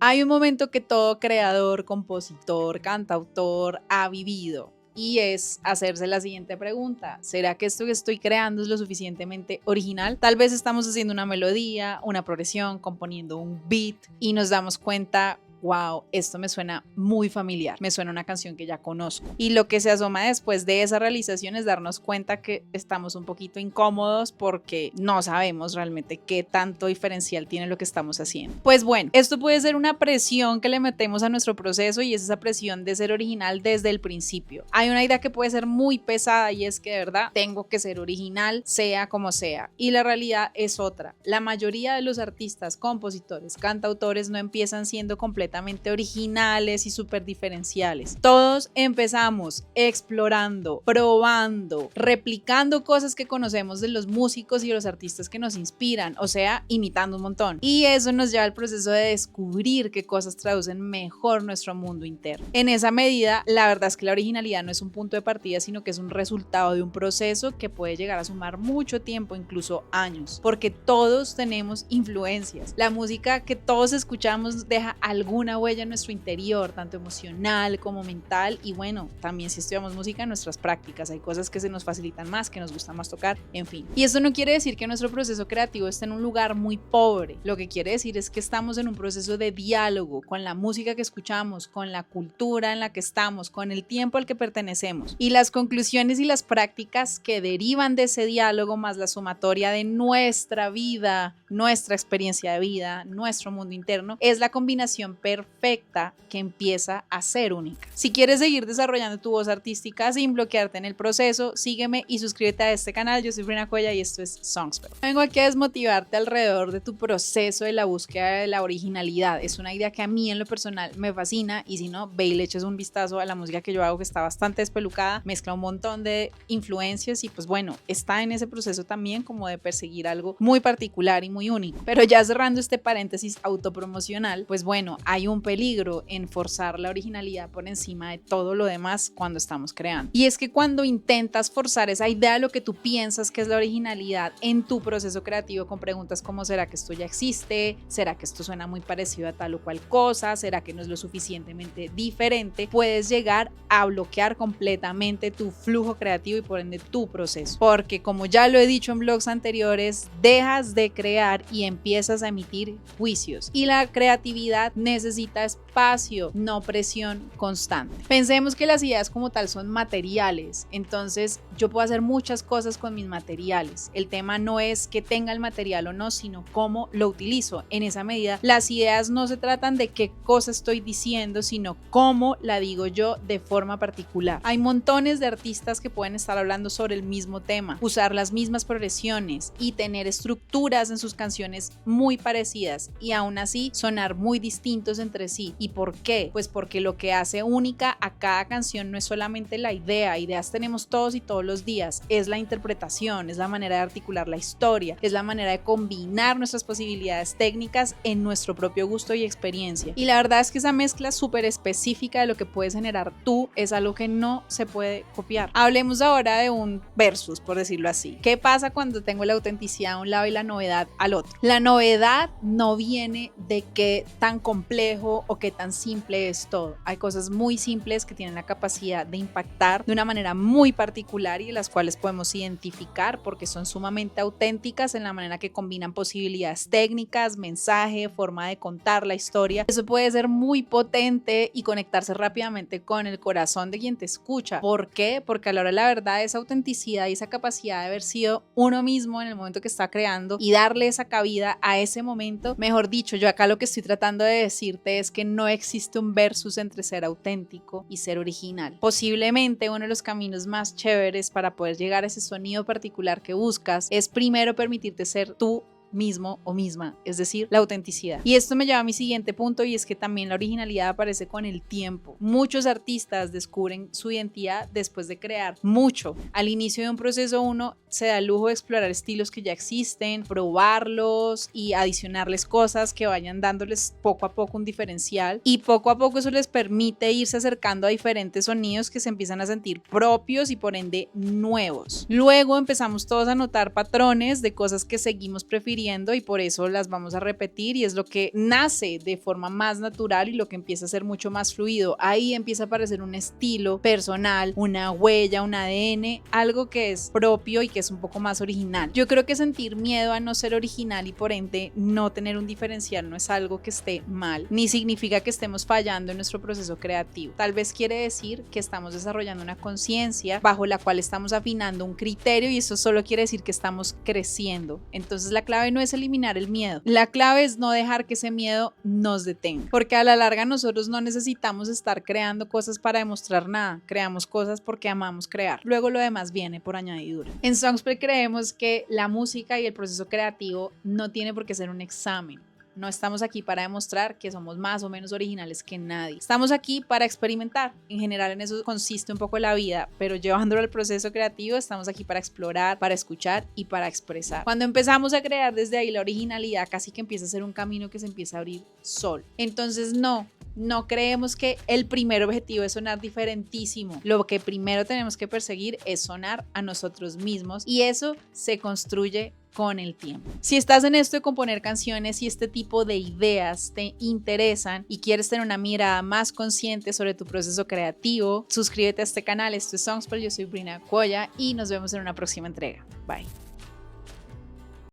Hay un momento que todo creador, compositor, cantautor ha vivido. Y es hacerse la siguiente pregunta: ¿será que esto que estoy creando es lo suficientemente original? Tal vez estamos haciendo una melodía, una progresión, componiendo un beat y nos damos cuenta: wow, esto me suena muy familiar, me suena una canción que ya conozco. Y lo que se asoma después de esa realización es darnos cuenta que estamos un poquito incómodos porque no sabemos realmente qué tanto diferencial tiene lo que estamos haciendo. Pues bueno, esto puede ser una presión que le metemos a nuestro proceso y es esa presión de ser original desde el principio. Hay una idea que puede ser muy pesada y es que de verdad tengo que ser original, sea como sea. Y la realidad es otra. La mayoría de los artistas, compositores, cantautores no empiezan siendo completamente originales y súper diferenciales. Todos empezamos explorando, probando, replicando cosas que conocemos de los músicos y de los artistas que nos inspiran, o sea, imitando un montón. Y eso nos lleva al proceso de descubrir qué cosas traducen mejor nuestro mundo interno. En esa medida, la verdad es que la originalidad no es un punto de partida, sino que es un resultado de un proceso que puede llegar a sumar mucho tiempo, incluso años, porque todos tenemos influencias. La música que todos escuchamos deja alguna huella en nuestro interior, tanto emocional como mental, y bueno, también si estudiamos música en nuestras prácticas, hay cosas que se nos facilitan más, que nos gusta más tocar, en fin. Y esto no quiere decir que nuestro proceso creativo esté en un lugar muy pobre, lo que quiere decir es que estamos en un proceso de diálogo con la música que escuchamos, con la cultura en la que estamos, con el tiempo al que pertenecemos, y las conclusiones y las prácticas que derivan de ese diálogo más la sumatoria de nuestra vida, nuestra experiencia de vida, nuestro mundo interno, es la combinación perfecta que empieza a ser única. Si quieres seguir desarrollando tu voz artística sin bloquearte en el proceso, sígueme y suscríbete a este canal. Yo soy Brina Cuella y esto es Songspell. Vengo aquí a desmotivarte alrededor de tu proceso de la búsqueda de la originalidad. Es una idea que a mí en lo personal me fascina, y si no, ve y le eches un vistazo a la música que yo hago, que está bastante despelucada, mezcla un montón de influencias y pues bueno, está en ese proceso también como de perseguir algo muy particular y muy único. Pero ya cerrando este paréntesis autopromocional, pues bueno, hay un peligro en forzar la originalidad por encima de todo lo demás cuando estamos creando. Y es que cuando intentas forzar esa idea de lo que tú piensas que es la originalidad en tu proceso creativo con preguntas como: ¿será que esto ya existe? ¿Será que esto suena muy parecido a tal o cual cosa? ¿Será que no es lo suficientemente diferente? Puedes llegar a bloquear completamente tu flujo creativo y por ende tu proceso. Porque como ya lo he dicho en blogs anteriores, dejas de crear y empiezas a emitir juicios. Y la creatividad necesita espacio, no presión constante. Pensemos que las ideas como tal son materiales, entonces yo puedo hacer muchas cosas con mis materiales. El tema no es que tenga el material o no, sino cómo lo utilizo. En esa medida, las ideas no se tratan de qué cosa estoy diciendo, sino cómo la digo yo de forma particular. Hay montones de artistas que pueden estar hablando sobre el mismo tema, usar las mismas progresiones y tener estructuras en sus canciones muy parecidas y aún así sonar muy distintos entre sí. ¿Y por qué? Pues porque lo que hace única a cada canción no es solamente la idea, ideas tenemos todos y todos los días, es la interpretación, es la manera de articular la historia, es la manera de combinar nuestras posibilidades técnicas en nuestro propio gusto y experiencia. Y la verdad es que esa mezcla súper específica de lo que puedes generar tú es algo que no se puede copiar. Hablemos ahora de un versus, por decirlo así. ¿Qué pasa cuando tengo la autenticidad a un lado y la novedad al otro? La novedad no viene de qué tan complejo o qué tan simple es todo. Hay cosas muy simples que tienen la capacidad de impactar de una manera muy particular y de las cuales podemos identificar porque son sumamente auténticas en la manera que combinan posibilidades técnicas, mensaje, forma de contar la historia. Eso puede ser muy potente y conectarse rápidamente con el corazón de quien te escucha. ¿Por qué? Porque a la hora de la verdad, esa autenticidad y esa capacidad de haber sido uno mismo en el momento que está creando y darle esa cabida a ese momento, mejor dicho, yo acá lo que estoy tratando de decirte es que no existe un versus entre ser auténtico y ser original. Posiblemente uno de los caminos más chéveres para poder llegar a ese sonido particular que buscas es primero permitirte ser tú mismo o misma, es decir, la autenticidad. Y esto me lleva a mi siguiente punto, y es que también la originalidad aparece con el tiempo. Muchos artistas descubren su identidad después de crear mucho. Al inicio de un proceso uno se da el lujo de explorar estilos que ya existen, probarlos y adicionarles cosas que vayan dándoles poco a poco un diferencial, y poco a poco eso les permite irse acercando a diferentes sonidos que se empiezan a sentir propios y por ende nuevos. Luego empezamos todos a notar patrones de cosas que seguimos prefiriendo adquiriendo y por eso las vamos a repetir y es lo que nace de forma más natural y lo que empieza a ser mucho más fluido. Ahí empieza a aparecer un estilo personal, una huella, un ADN, algo que es propio y que es un poco más original. Yo creo que sentir miedo a no ser original y por ende no tener un diferencial no es algo que esté mal, ni significa que estemos fallando en nuestro proceso creativo. Tal vez quiere decir que estamos desarrollando una conciencia bajo la cual estamos afinando un criterio y eso solo quiere decir que estamos creciendo. Entonces la clave no es eliminar el miedo, la clave es no dejar que ese miedo nos detenga, porque a la larga nosotros no necesitamos estar creando cosas para demostrar nada, creamos cosas porque amamos crear, luego lo demás viene por añadidura. En Songspell creemos que la música y el proceso creativo no tiene por qué ser un examen. No estamos aquí para demostrar que somos más o menos originales que nadie. Estamos aquí para experimentar. En general en eso consiste un poco la vida, pero llevándolo al proceso creativo estamos aquí para explorar, para escuchar y para expresar. Cuando empezamos a crear desde ahí la originalidad casi que empieza a ser un camino que se empieza a abrir solo. Entonces no creemos que el primer objetivo es sonar diferentísimo. Lo que primero tenemos que perseguir es sonar a nosotros mismos y eso se construye con el tiempo. Si estás en esto de componer canciones y este tipo de ideas te interesan y quieres tener una mirada más consciente sobre tu proceso creativo, suscríbete a este canal. Esto es Songspell, yo soy Brina Cuoya y nos vemos en una próxima entrega. Bye.